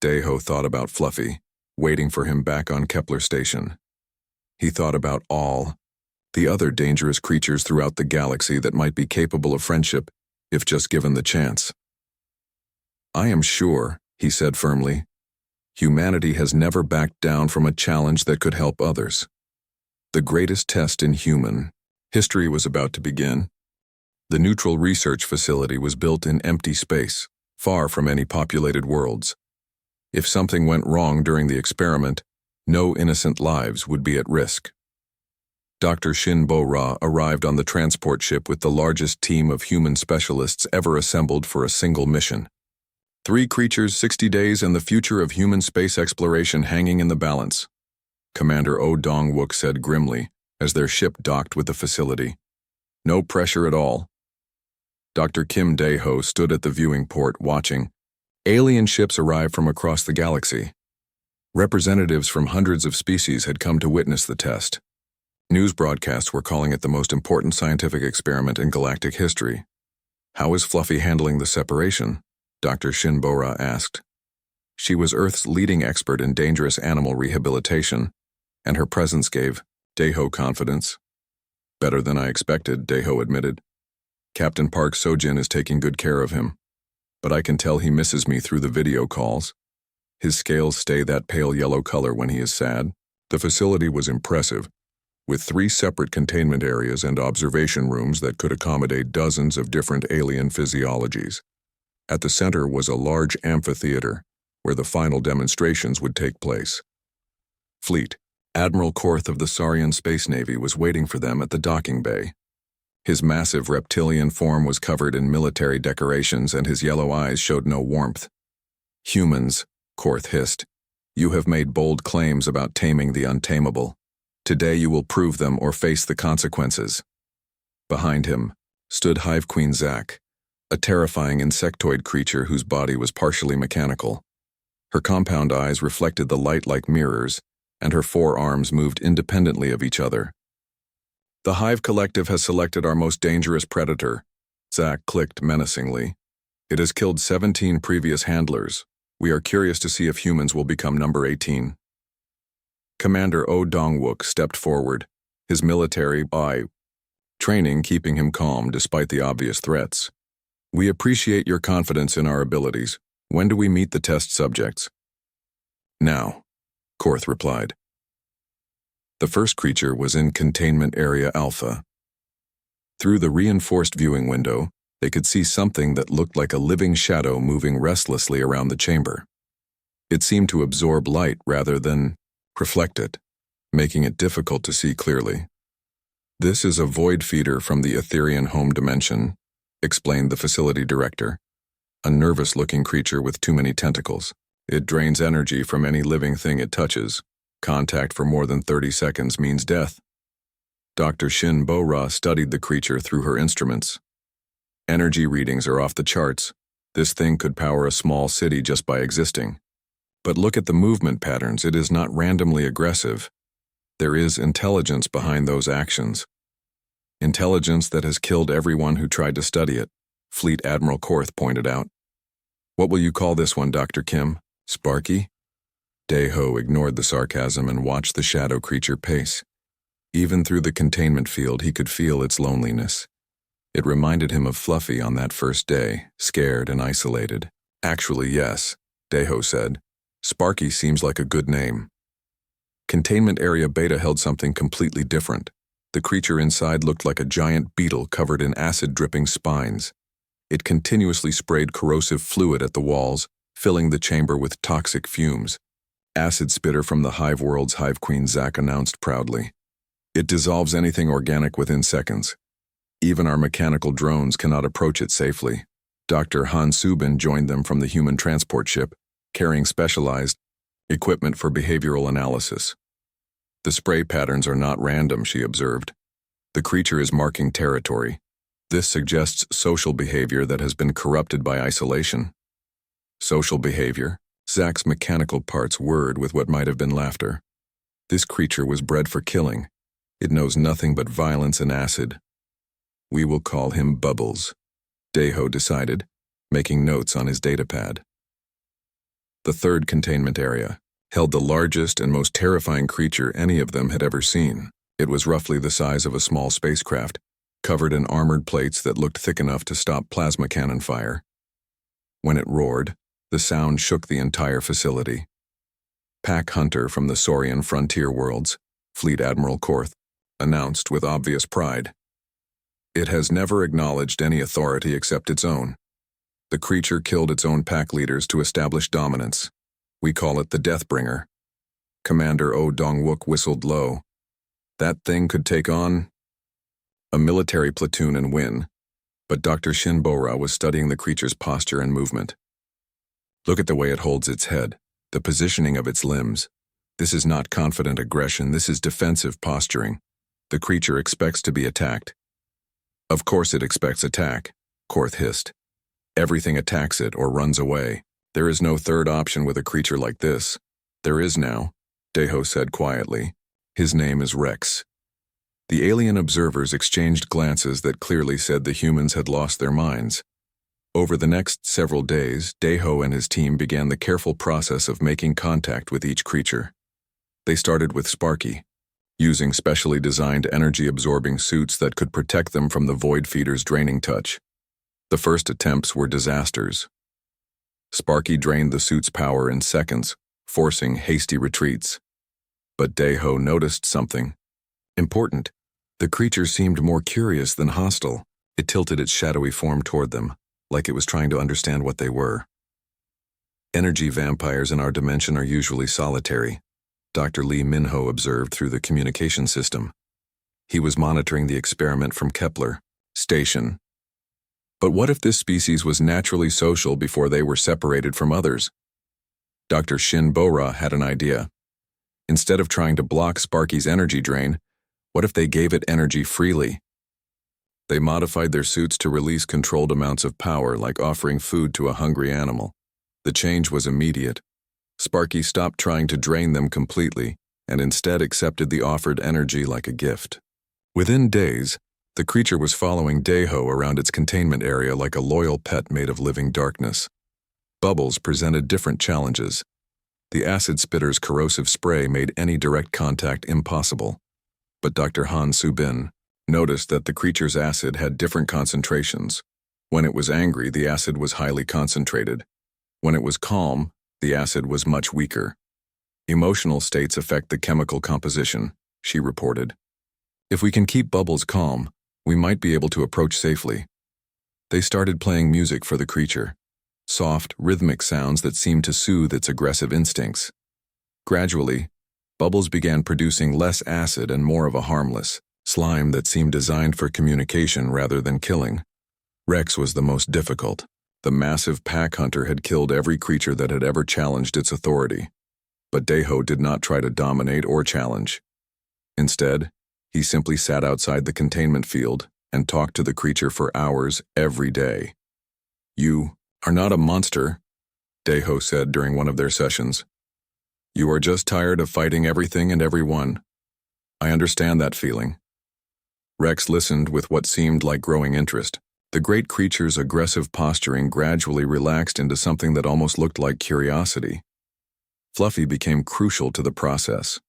A: Deho thought about Fluffy, waiting for him back on Kepler Station. He thought about all the other dangerous creatures throughout the galaxy that might be capable of friendship if just given the chance. I am sure, he said firmly, humanity has never backed down from a challenge that could help others. The greatest test in human history was about to begin. The neutral research facility was built in empty space, far from any populated worlds. If something went wrong during the experiment, no innocent lives would be at risk. Dr. Shin Bo-Ra arrived on the transport ship with the largest team of human specialists ever assembled for a single mission. 3 creatures, 60 days, and the future of human space exploration hanging in the balance, Commander Oh Dong-wook said grimly as their ship docked with the facility. No pressure at all. Dr. Kim Deho stood at the viewing port watching. Alien ships arrived from across the galaxy. Representatives from hundreds of species had come to witness the test. News broadcasts were calling it the most important scientific experiment in galactic history. How is Fluffy handling the separation? Dr. Shin Bo-Ra asked. She was Earth's leading expert in dangerous animal rehabilitation, and her presence gave Deho confidence. Better than I expected, Deho admitted. Captain Park Sojin is taking good care of him, but I can tell he misses me through the video calls. His scales stay that pale yellow color when he is sad. The facility was impressive, with 3 separate containment areas and observation rooms that could accommodate dozens of different alien physiologies. At the center was a large amphitheater, where the final demonstrations would take place. Fleet. Admiral Korth of the Saurian Space Navy was waiting for them at the docking bay. His massive reptilian form was covered in military decorations and his yellow eyes showed no warmth. "Humans," Korth hissed, "you have made bold claims about taming the untamable. Today you will prove them or face the consequences." Behind him stood Hive Queen Zak, a terrifying insectoid creature whose body was partially mechanical. Her compound eyes reflected the light like mirrors, and her 4 arms moved independently of each other. "The Hive Collective has selected our most dangerous predator," Zak clicked menacingly. "It has killed 17 previous handlers. We are curious to see if humans will become number 18. Commander O Dongwook stepped forward, his military training keeping him calm despite the obvious threats. "We appreciate your confidence in our abilities. When do we meet the test subjects?" "Now," Korth replied. The first creature was in Containment Area Alpha. Through the reinforced viewing window, they could see something that looked like a living shadow moving restlessly around the chamber. It seemed to absorb light rather than reflect it, making it difficult to see clearly. "This is a void feeder from the Etherian home dimension," explained the facility director, a nervous-looking creature with too many tentacles. "It drains energy from any living thing it touches. Contact for more than 30 seconds means death." Dr. Shin Bo-Ra studied the creature through her instruments. "Energy readings are off the charts. This thing could power a small city just by existing. But look at the movement patterns. It is not randomly aggressive. There is intelligence behind those actions. Intelligence that has killed everyone who tried to study it," Fleet Admiral Korth pointed out. "What will you call this one, Dr. Kim? Sparky?" Daeho ignored the sarcasm and watched the shadow creature pace. Even through the containment field, he could feel its loneliness. It reminded him of Fluffy on that first day, scared and isolated. "Actually, yes," Daeho said. "Sparky seems like a good name." Containment Area Beta held something completely different. The creature inside looked like a giant beetle covered in acid-dripping spines. It continuously sprayed corrosive fluid at the walls, filling the chamber with toxic fumes. "Acid spitter from the Hive World's Hive Queen Zak announced proudly. It dissolves anything organic within seconds. Even our mechanical drones cannot approach it safely." Dr. Han Subin joined them from the human transport ship, carrying specialized equipment for behavioral analysis. "The spray patterns are not random," she observed. "The creature is marking territory. This suggests social behavior that has been corrupted by isolation." "Social behavior?" Zak's mechanical parts whirred with what might have been laughter. "This creature was bred for killing. It knows nothing but violence and acid. We will call him Bubbles," Daeho decided, making notes on his datapad. The third containment area held the largest and most terrifying creature any of them had ever seen. It was roughly the size of a small spacecraft, covered in armored plates that looked thick enough to stop plasma cannon fire. When it roared, the sound shook the entire facility. "Pack Hunter from the Saurian frontier worlds," Fleet Admiral Korth announced with obvious pride. "It has never acknowledged any authority except its own. The creature killed its own pack leaders to establish dominance. We call it the Deathbringer." Commander O Dongwook whistled low. "That thing could take on a military platoon and win," but Dr. Shin Bo-Ra was studying the creature's posture and movement. "Look at the way it holds its head, the positioning of its limbs. This is not confident aggression, this is defensive posturing. The creature expects to be attacked." "Of course it expects attack," Korth hissed. "Everything attacks it or runs away. There is no third option with a creature like this." "There is now," Daeho said quietly. "His name is Rex." The alien observers exchanged glances that clearly said the humans had lost their minds. Over the next several days, Daeho and his team began the careful process of making contact with each creature. They started with Sparky, using specially designed energy-absorbing suits that could protect them from the void feeder's draining touch. The first attempts were disasters. Sparky drained the suit's power in seconds, forcing hasty retreats. But Daeho noticed something. Important. The creature seemed more curious than hostile. It tilted its shadowy form toward them, like it was trying to understand what they were. Energy vampires in our dimension are usually solitary, Dr. Lee Minho observed through the communication system. He was monitoring the experiment from Kepler Station. But what if this species was naturally social before they were separated from others? Dr. Shin Bora had an idea. Instead of trying to block Sparky's energy drain, what if they gave it energy freely? They modified their suits to release controlled amounts of power, like offering food to a hungry animal. The change was immediate. Sparky stopped trying to drain them completely and instead accepted the offered energy like a gift. Within days, the creature was following Deho around its containment area like a loyal pet made of living darkness. Bubbles presented different challenges. The acid spitter's corrosive spray made any direct contact impossible. But Dr. Han Subin noticed that the creature's acid had different concentrations. When it was angry, the acid was highly concentrated. When it was calm, the acid was much weaker. Emotional states affect the chemical composition, she reported. If we can keep Bubbles calm, we might be able to approach safely. They started playing music for the creature, soft, rhythmic sounds that seemed to soothe its aggressive instincts. Gradually, Bubbles began producing less acid and more of a harmless slime that seemed designed for communication rather than killing. Rex was the most difficult. The massive pack hunter had killed every creature that had ever challenged its authority. But Deho did not try to dominate or challenge. Instead, he simply sat outside the containment field and talked to the creature for hours every day. "You are not a monster," Deho said during one of their sessions. "You are just tired of fighting everything and everyone. I understand that feeling." Rex listened with what seemed like growing interest. The great creature's aggressive posturing gradually relaxed into something that almost looked like curiosity. Fluffy became crucial to the process.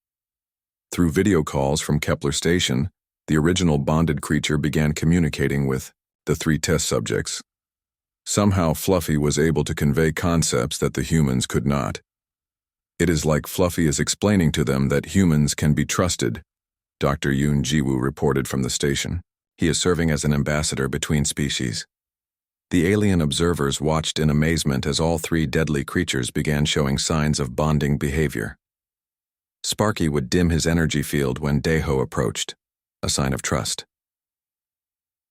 A: Through video calls from Kepler Station, the original bonded creature began communicating with the 3 test subjects. Somehow Fluffy was able to convey concepts that the humans could not. "It is like Fluffy is explaining to them that humans can be trusted," Dr. Yoon Jiwoo reported from the station. He is serving as an ambassador between species. The alien observers watched in amazement as all 3 deadly creatures began showing signs of bonding behavior. Sparky would dim his energy field when Deho approached, a sign of trust.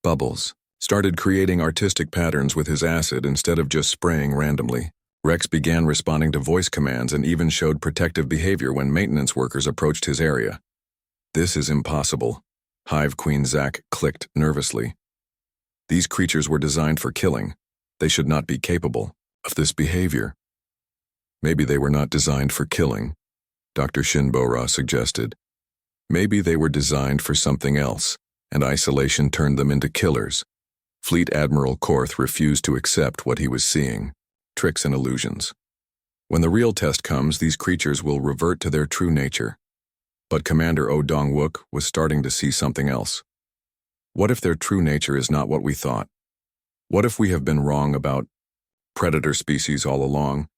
A: Bubbles started creating artistic patterns with his acid instead of just spraying randomly. Rex began responding to voice commands and even showed protective behavior when maintenance workers approached his area. "This is impossible," Hive Queen Zack clicked nervously. "These creatures were designed for killing. They should not be capable of this behavior." "Maybe they were not designed for killing," Dr. Shin Bora suggested. "Maybe they were designed for something else, and isolation turned them into killers." Fleet Admiral Korth refused to accept what he was seeing. Tricks and illusions. When the real test comes, these creatures will revert to their true nature. But Commander Oh Dong-wook was starting to see something else. What if their true nature is not what we thought? What if we have been wrong about predator species all along?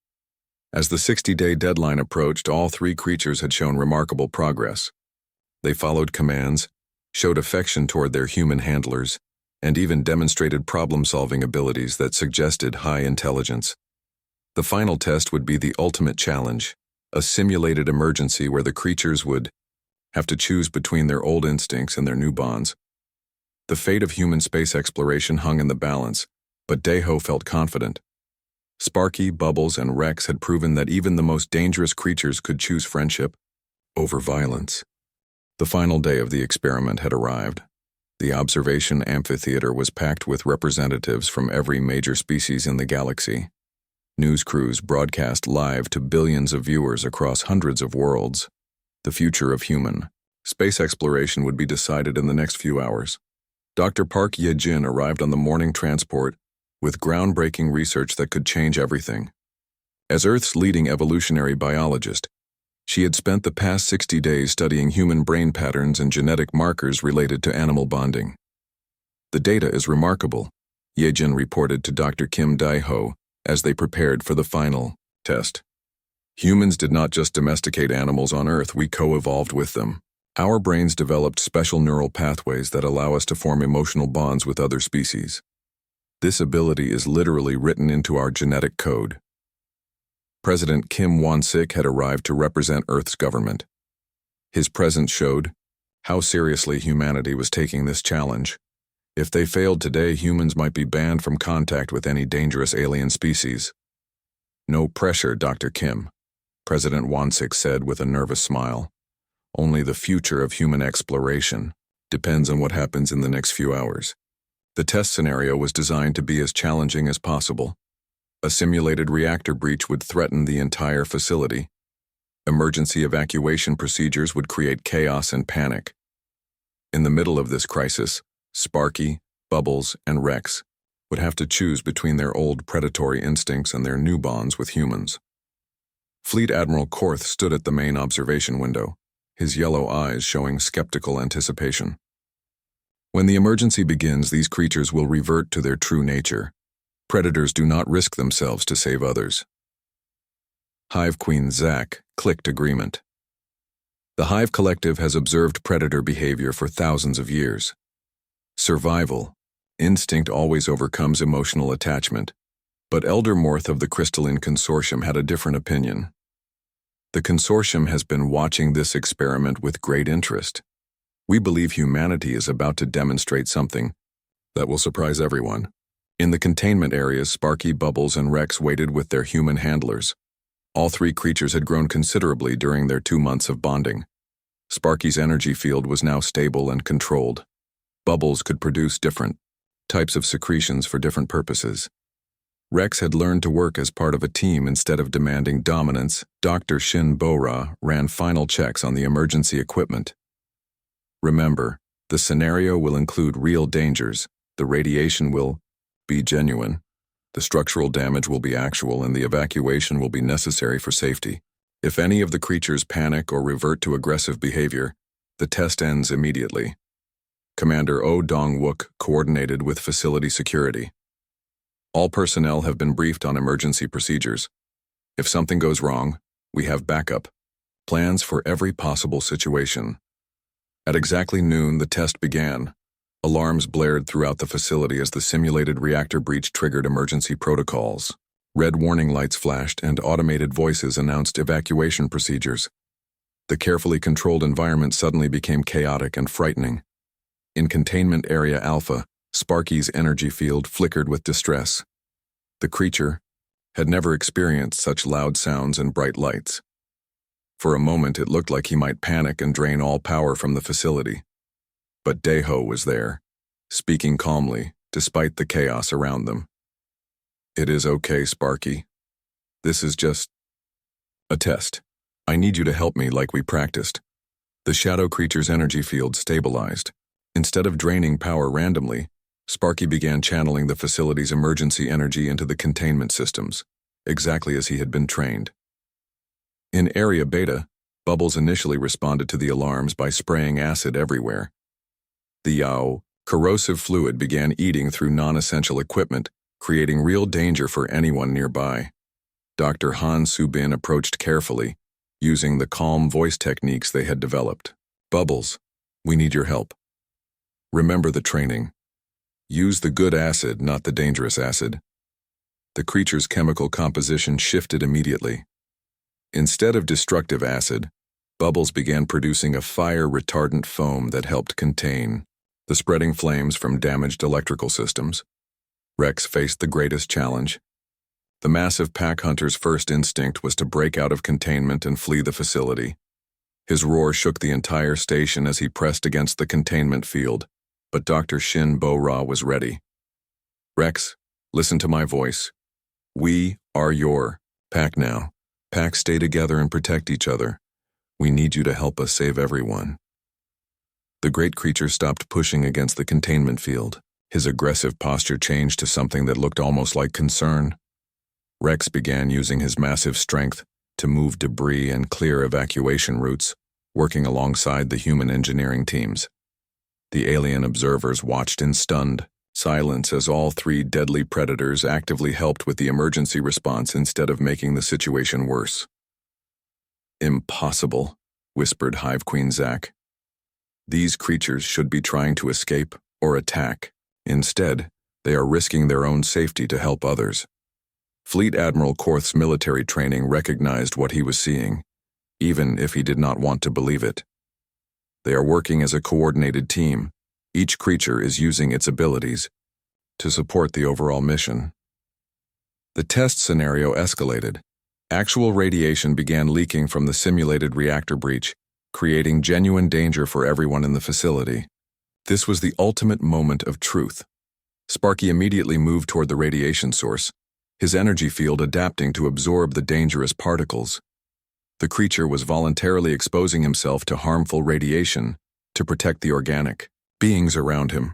A: As the 60-day deadline approached, all 3 creatures had shown remarkable progress. They followed commands, showed affection toward their human handlers, and even demonstrated problem-solving abilities that suggested high intelligence. The final test would be the ultimate challenge, a simulated emergency where the creatures would have to choose between their old instincts and their new bonds. The fate of human space exploration hung in the balance, but Deho felt confident. Sparky, Bubbles, and Rex had proven that even the most dangerous creatures could choose friendship over violence. The final day of the experiment had arrived. The observation amphitheater was packed with representatives from every major species in the galaxy. News crews broadcast live to billions of viewers across hundreds of worlds. The future of human space exploration would be decided in the next few hours. Dr. Park Ye-jin arrived on the morning transport with groundbreaking research that could change everything. As Earth's leading evolutionary biologist, she had spent the past 60 days studying human brain patterns and genetic markers related to animal bonding. "The data is remarkable," Ye-jin reported to Dr. Kim Dae-ho as they prepared for the final test. "Humans did not just domesticate animals on Earth, we co-evolved with them. Our brains developed special neural pathways that allow us to form emotional bonds with other species. This ability is literally written into our genetic code. President Kim Won-sik had arrived to represent Earth's government. His presence showed how seriously humanity was taking this challenge. If they failed today, humans might be banned from contact with any dangerous alien species. "No pressure, Dr. Kim," President Won-sik said with a nervous smile. "Only the future of human exploration depends on what happens in the next few hours." The test scenario was designed to be as challenging as possible. A simulated reactor breach would threaten the entire facility. Emergency evacuation procedures would create chaos and panic. In the middle of this crisis, Sparky, Bubbles, and Rex would have to choose between their old predatory instincts and their new bonds with humans. Fleet Admiral Korth stood at the main observation window, his yellow eyes showing skeptical anticipation. When the emergency begins, these creatures will revert to their true nature. Predators do not risk themselves to save others. Hive Queen Zach clicked agreement. The Hive Collective has observed predator behavior for thousands of years. Survival, instinct always overcomes emotional attachment, but Elder Morth of the Crystalline Consortium had a different opinion. The consortium has been watching this experiment with great interest. "We believe humanity is about to demonstrate something that will surprise everyone." In the containment areas, Sparky, Bubbles, and Rex waited with their human handlers. All three creatures had grown considerably during their 2 months of bonding. Sparky's energy field was now stable and controlled. Bubbles could produce different types of secretions for different purposes. Rex had learned to work as part of a team instead of demanding dominance. Dr. Shin Bo-ra ran final checks on the emergency equipment. "Remember, the scenario will include real dangers. The radiation will be genuine. The structural damage will be actual, and the evacuation will be necessary for safety. If any of the creatures panic or revert to aggressive behavior, the test ends immediately." Commander Oh Dong-wook coordinated with facility security. "All personnel have been briefed on emergency procedures. If something goes wrong, we have backup plans for every possible situation." At exactly noon, the test began. Alarms blared throughout the facility as the simulated reactor breach triggered emergency protocols. Red warning lights flashed and automated voices announced evacuation procedures. The carefully controlled environment suddenly became chaotic and frightening. In Containment Area Alpha, Sparky's energy field flickered with distress. The creature had never experienced such loud sounds and bright lights. For a moment, it looked like he might panic and drain all power from the facility. But Daeho was there, speaking calmly, despite the chaos around them. "It is okay, Sparky. This is just a test. I need you to help me like we practiced." The shadow creature's energy field stabilized. Instead of draining power randomly, Sparky began channeling the facility's emergency energy into the containment systems, exactly as he had been trained. In Area Beta, Bubbles initially responded to the alarms by spraying acid everywhere. The corrosive fluid began eating through non-essential equipment, creating real danger for anyone nearby. Dr. Han Subin approached carefully, using the calm voice techniques they had developed. "Bubbles, we need your help. Remember the training. Use the good acid, not the dangerous acid." The creature's chemical composition shifted immediately. Instead of destructive acid, Bubbles began producing a fire-retardant foam that helped contain the spreading flames from damaged electrical systems. Rex faced the greatest challenge. The massive pack hunter's first instinct was to break out of containment and flee the facility. His roar shook the entire station as he pressed against the containment field, but Dr. Shin Bo-ra was ready. "Rex, listen to my voice. We are your pack now. Packs stay together and protect each other. We need you to help us save everyone." The great creature stopped pushing against the containment field. His aggressive posture changed to something that looked almost like concern. Rex began using his massive strength to move debris and clear evacuation routes, working alongside the human engineering teams. The alien observers watched in stunned silence as all three deadly predators actively helped with the emergency response instead of making the situation worse. "Impossible," whispered Hive Queen Zach. These creatures should be trying to escape or attack. Instead, they are risking their own safety to help others. Fleet Admiral Korth's military training recognized what he was seeing, even if he did not want to believe it. They are working as a coordinated team. Each creature is using its abilities to support the overall mission. The test scenario escalated. Actual radiation began leaking from the simulated reactor breach, creating genuine danger for everyone in the facility. This was the ultimate moment of truth. Sparky immediately moved toward the radiation source, his energy field adapting to absorb the dangerous particles. The creature was voluntarily exposing himself to harmful radiation to protect the organic beings around him.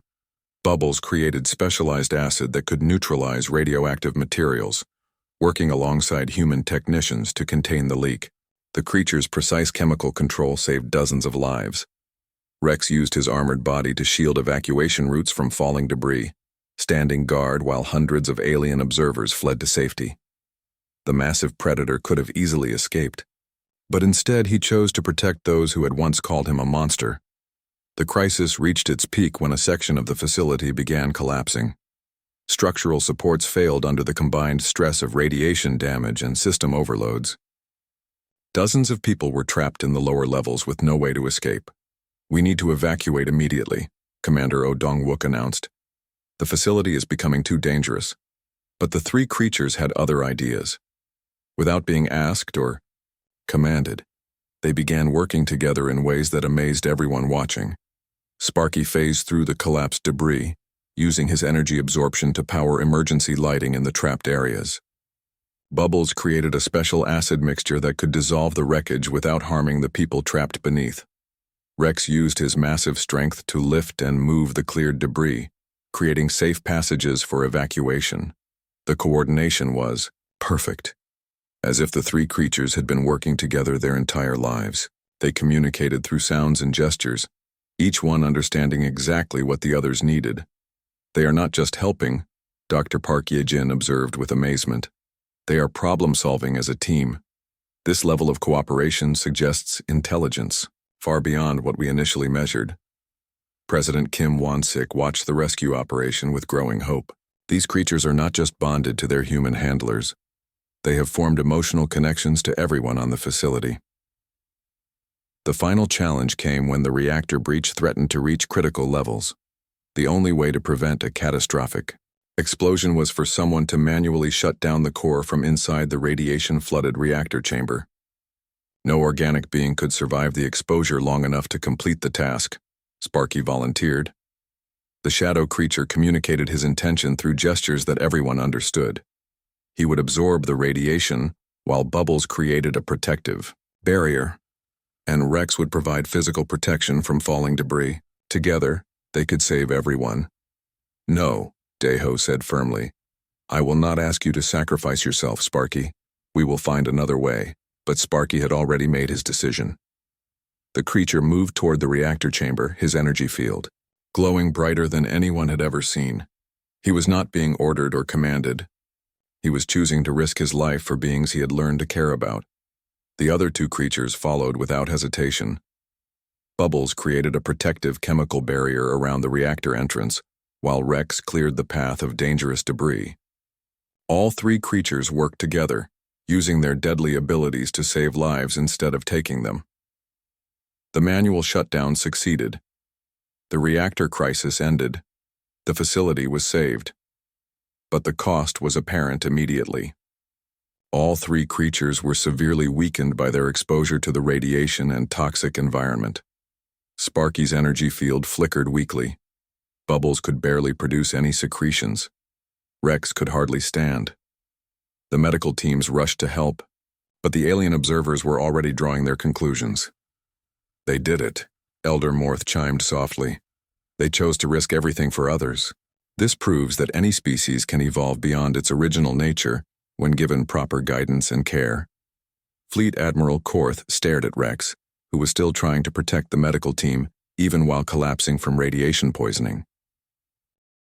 A: Bubbles created specialized acid that could neutralize radioactive materials, working alongside human technicians to contain the leak. The creature's precise chemical control saved dozens of lives. Rex used his armored body to shield evacuation routes from falling debris, standing guard while hundreds of alien observers fled to safety. The massive predator could have easily escaped, but instead he chose to protect those who had once called him a monster. The crisis reached its peak when a section of the facility began collapsing. Structural supports failed under the combined stress of radiation damage and system overloads. Dozens of people were trapped in the lower levels with no way to escape. "We need to evacuate immediately," Commander O'Dong-wook announced. "The facility is becoming too dangerous." But the three creatures had other ideas. Without being asked or commanded, they began working together in ways that amazed everyone watching. Sparky phased through the collapsed debris, using his energy absorption to power emergency lighting in the trapped areas. Bubbles created a special acid mixture that could dissolve the wreckage without harming the people trapped beneath. Rex used his massive strength to lift and move the cleared debris, creating safe passages for evacuation. The coordination was perfect. As if the three creatures had been working together their entire lives. They communicated through sounds and gestures, each one understanding exactly what the others needed. "They are not just helping," Dr. Park Ye-jin observed with amazement. "They are problem-solving as a team. This level of cooperation suggests intelligence, far beyond what we initially measured." President Kim Won-sik watched the rescue operation with growing hope. These creatures are not just bonded to their human handlers. They have formed emotional connections to everyone on the facility. The final challenge came when the reactor breach threatened to reach critical levels. The only way to prevent a catastrophic explosion was for someone to manually shut down the core from inside the radiation-flooded reactor chamber. No organic being could survive the exposure long enough to complete the task. Sparky volunteered. The shadow creature communicated his intention through gestures that everyone understood. He would absorb the radiation, while Bubbles created a protective barrier, and Rex would provide physical protection from falling debris. Together, they could save everyone. "No," Daeho said firmly. "I will not ask you to sacrifice yourself, Sparky. We will find another way." But Sparky had already made his decision. The creature moved toward the reactor chamber, his energy field glowing brighter than anyone had ever seen. He was not being ordered or commanded. He was choosing to risk his life for beings he had learned to care about. The other two creatures followed without hesitation. Bubbles created a protective chemical barrier around the reactor entrance, while Rex cleared the path of dangerous debris. All three creatures worked together, using their deadly abilities to save lives instead of taking them. The manual shutdown succeeded. The reactor crisis ended. The facility was saved. But the cost was apparent immediately. All three creatures were severely weakened by their exposure to the radiation and toxic environment. Sparky's energy field flickered weakly. Bubbles could barely produce any secretions. Rex could hardly stand. The medical teams rushed to help, but the alien observers were already drawing their conclusions. "They did it," Elder Morth chimed softly. "They chose to risk everything for others. This proves that any species can evolve beyond its original nature when given proper guidance and care." Fleet Admiral Korth stared at Rex, who was still trying to protect the medical team even while collapsing from radiation poisoning.